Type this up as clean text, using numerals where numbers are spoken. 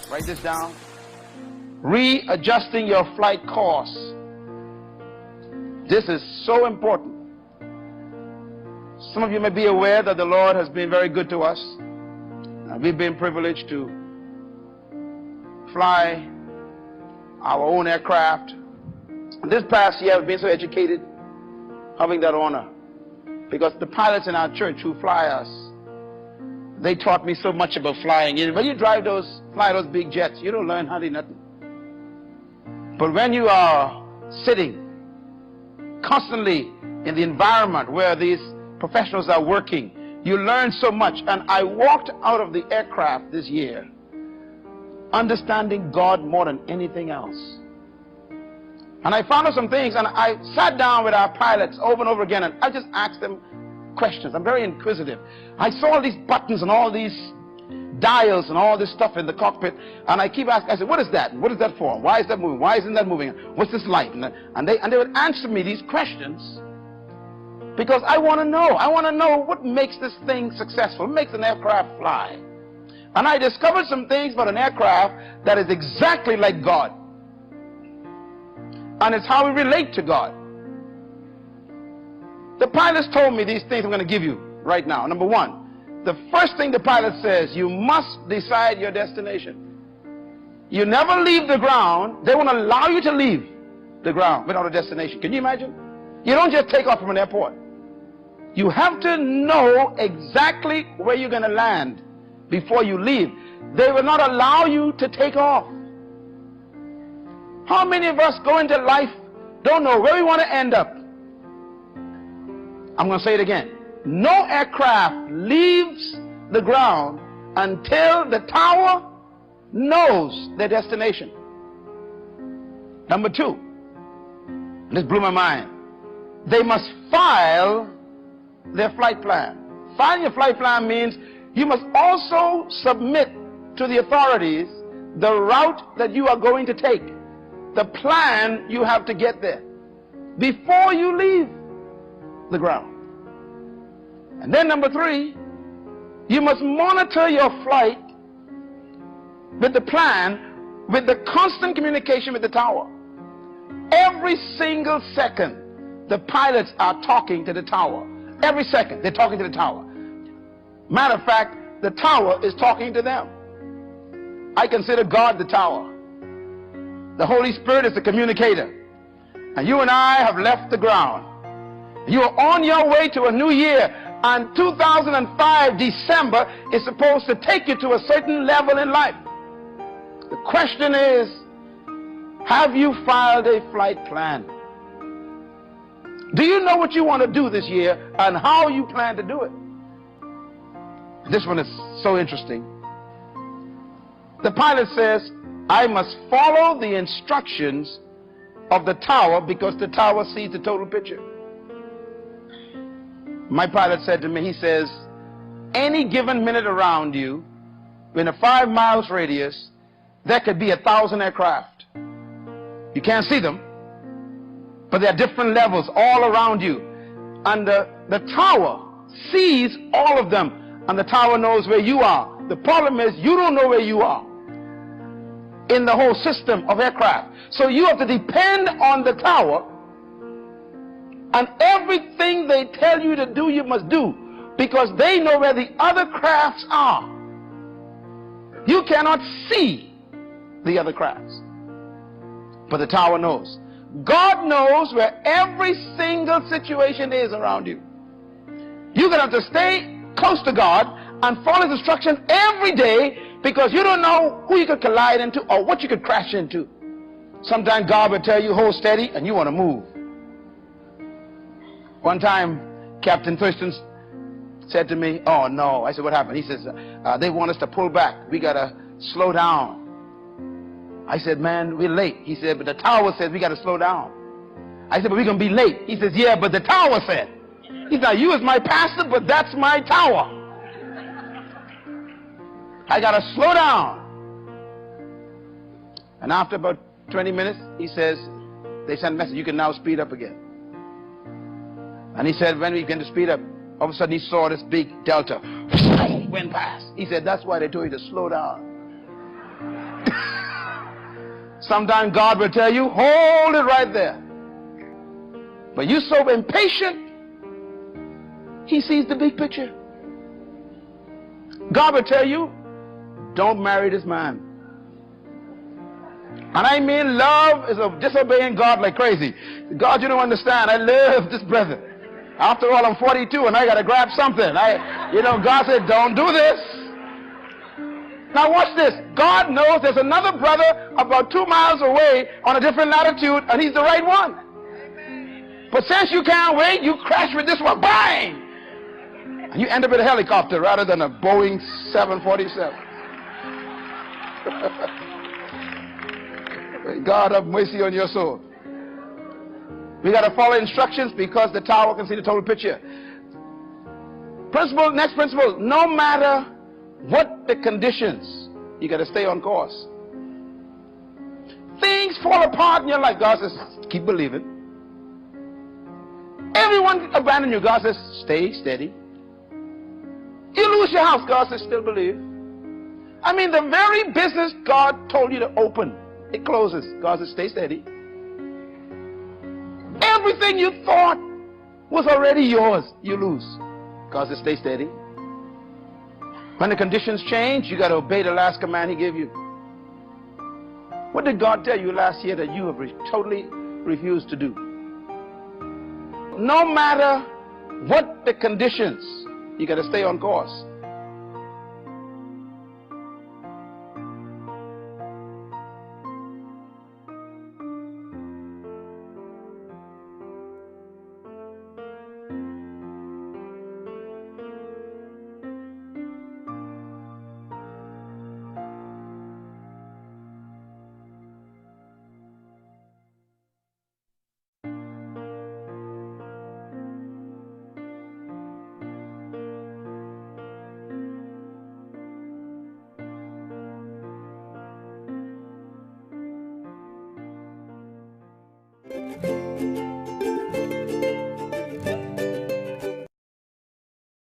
Write this down. Readjusting your flight course. This is so important. Some of you may be aware that the Lord has been very good to us. We've been privileged to fly our own aircraft. This past year I've been so educated having that honor, because the pilots in our church who fly us, they taught me so much about flying. When you fly those big jets, you don't learn hardly nothing. But when you are sitting constantly in the environment where these professionals are working, you learn so much. And I walked out of the aircraft this year understanding God more than anything else. And I found out some things, and I sat down with our pilots over and over again, and I just asked them questions. I'm very inquisitive. I saw all these buttons and all these dials and all this stuff in the cockpit, and I keep asking, I said, what is that? What is that for? Why is that moving? Why isn't that moving? What's this light? And they would answer me these questions, because I want to know. I want to know what makes this thing successful, what makes an aircraft fly. And I discovered some things about an aircraft that is exactly like God. And it's how we relate to God. The pilots told me these things I'm going to give you right now. Number one, the first thing the pilot says, you must decide your destination. You never leave the ground. They won't allow you to leave the ground without a destination. Can you imagine? You don't just take off from an airport. You have to know exactly where you're going to land before you leave. They will not allow you to take off. How many of us go into life, don't know where we want to end up? I'm going to say it again. No aircraft leaves the ground until the tower knows their destination. Number two, this blew my mind. They must file their flight plan. Filing your flight plan means you must also submit to the authorities the route that you are going to take, the plan you have to get there before you leave the ground. And then number three, you must monitor your flight with the plan, with the constant communication with the tower. Every single second, the pilots are talking to the tower. Every second, they're talking to the tower. Matter of fact, the tower is talking to them. I consider God the tower. The Holy Spirit is the communicator. And you and I have left the ground. You are on your way to a new year. And 2005 December is supposed to take you to a certain level in life. The question is, have you filed a flight plan? Do you know what you want to do this year and how you plan to do it? This one is so interesting. The pilot says, I must follow the instructions of the tower because the tower sees the total picture. My pilot said to me, he says, any given minute around you, in a 5 miles radius, there could be 1,000 aircraft. You can't see them, but there are different levels all around you. And the tower sees all of them, and the tower knows where you are. The problem is you don't know where you are in the whole system of aircraft. So you have to depend on the tower, and everything they tell you to do, you must do, because they know where the other crafts are. You cannot see the other crafts, but the tower knows. God knows where every single situation is around you. You're going to have to stay close to God and follow His instruction every day, because you don't know who you could collide into or what you could crash into. Sometimes God will tell you, hold steady, and you want to move. One time, Captain Thurston said to me, oh no. I said, what happened? He says, they want us to pull back. We got to slow down. I said, man, we're late. He said, but the tower says we got to slow down. I said, but we're going to be late. He says, yeah, but the tower said. He said, you as my pastor, but that's my tower. I got to slow down. And after about 20 minutes, he says, they sent a message, you can now speed up again. And he said, when we began to speed up, all of a sudden he saw this big delta went past. He said, that's why they told you to slow down. Sometimes God will tell you, hold it right there. But you're so impatient, he sees the big picture. God will tell you, don't marry this man. And I mean, love is of disobeying God like crazy. God, you don't understand. I love this brother. After all, I'm 42 and I got to grab something. God said, don't do this. Now watch this. God knows there's another brother about 2 miles away on a different latitude, and he's the right one. But since you can't wait, you crash with this one. Bang! And you end up in a helicopter rather than a Boeing 747. God have mercy on your soul. We got to follow instructions because the tower can see the total picture. Next principle, no matter what the conditions, you got to stay on course. Things fall apart in your life. God says, keep believing. Everyone abandon you. God says, stay steady. You lose your house. God says, still believe. I mean, the very business God told you to open, it closes. God says, stay steady. Everything you thought was already yours, you lose. God says, stay steady. When the conditions change, you got to obey the last command he gave you. What did God tell you last year that you have totally refused to do? No matter what the conditions, you got to stay on course. Thank you.